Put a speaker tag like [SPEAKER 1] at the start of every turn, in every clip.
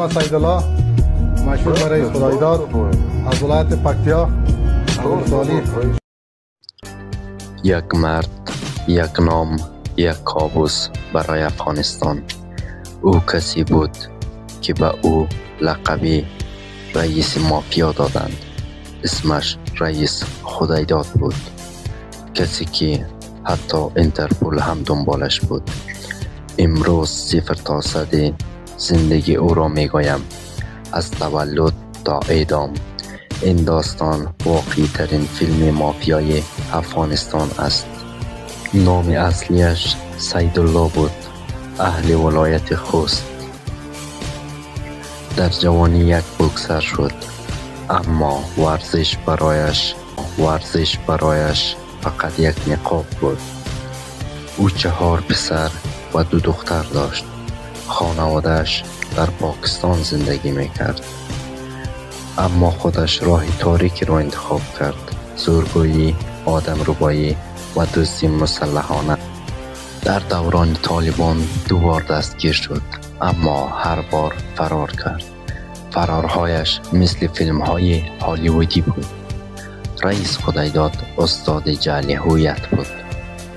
[SPEAKER 1] سیدالله مشهور برای خدایداد از ولایت پکتیا ولسوالی.
[SPEAKER 2] یک مرد، یک نام، یک کابوس برای افغانستان. او کسی بود که به او لقبی رئیس مافیا دادند. اسمش رئیس خدایداد بود. کسی که حتی اینترپول هم دنبالش بود. امروز 0 تا 100 زندگی او را میگویم، از تولد تا اعدام. این داستان واقعی ترین فیلم مافیای افغانستان است. نام اصلیش سیدالله بود، اهل ولایت خوست. در جوانی یک بوکسر شد، اما ورزش برایش فقط یک نقاب بود. او 4 پسر و 2 دختر داشت. خانواده‌اش در پاکستان زندگی میکرد، اما خودش راه تاریکی را انتخاب کرد: زورگویی، آدمربایی و دزدی مسلحانه. در دوران طالبان 2 بار دستگیر شد، اما هر بار فرار کرد. فرارهایش مثل فیلم‌های هالیوودی بود. رئیس خدایداد استاد جعلی هویت بود.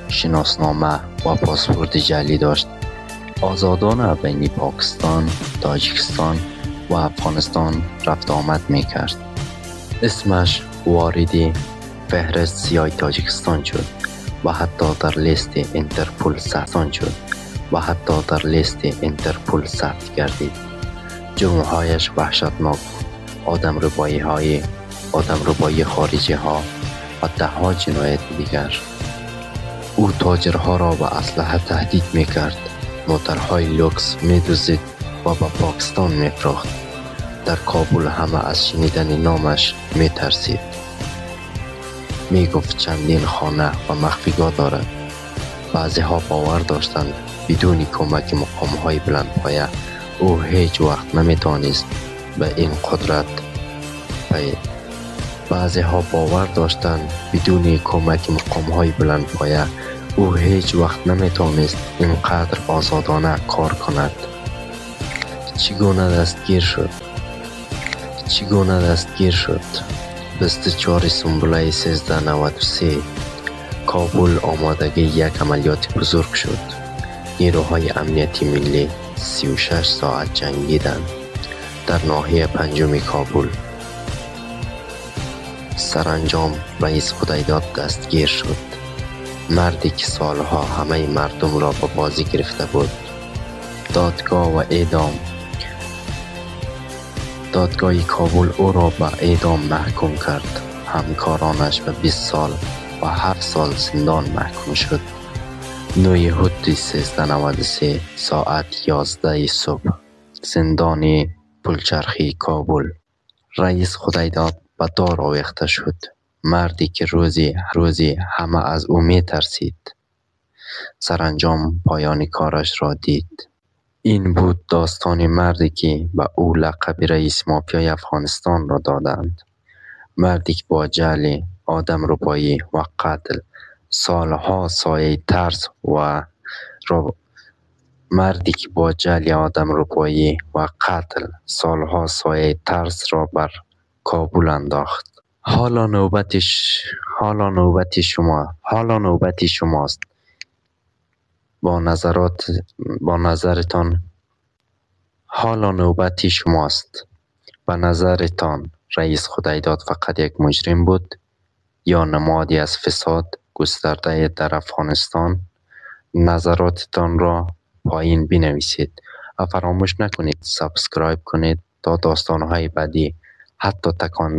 [SPEAKER 2] شناسنامه و پاسپورت جعلی داشت. آزادانه بین پاکستان، تاجیکستان و افغانستان رفت آمد میکرد. اسمش واردی فهرست سیاه تاجیکستان شد و حتی در لیست اینترپول ثبت گردید. جرم‌هایش وحشتناک بود: آدمربایی خارجی ها و 10 جنایت دیگر. او تاجرها را به اسلحه تهدید میکرد، موترهای لوکس می‌دزدید و به پاکستان می‌فروخت. در کابل همه از شنیدن نامش می‌ترسید. میگفت چندین خانه و مخفیگاه دارد. بعضی‌ها باور داشتند بدون کمک مقام‌های بلندپایه او هیچ وقت نمی‌توانست به این قدرت اینقدر آزادانه کار کند. چگونه دستگیر شد؟ 24 سنبله 1393 کابل آمادگی یک عملیات بزرگ شد. نیروهای امنیتی ملی 36 ساعت جنگیدند در ناحیه 5 کابل. سرانجام رئیس خدایداد دستگیر شد. مردی که سالها همه مردم را به بازی گرفته بود. دادگاه و اعدام. دادگاه کابل او را به اعدام محکوم کرد. همکارانش به 20 سال و 7 سال زندان محکوم شد. 9 حدود 1393 ساعت 11 صبح، زندان پلچرخی کابل. رئیس خدایداد به دار آویخته شد. مردی که روزی همه از او می ترسید، سرانجام پایان کارش را دید. این بود داستان مردی که به او لقب رئیس مافیای افغانستان را دادند. مردی که با جعل، آدمربایی و قتل سالها سایه ترس را بر کابل انداخت. حالا نوبت شماست. به نظرتان رئیس خدایداد فقط یک مجرم بود یا نمادی از فساد گسترده در افغانستان؟ نظراتتان را پایین بنویسید و فراموش نکنید سابسکرایب کنید تا داستان‌های بعدی، حتی تکان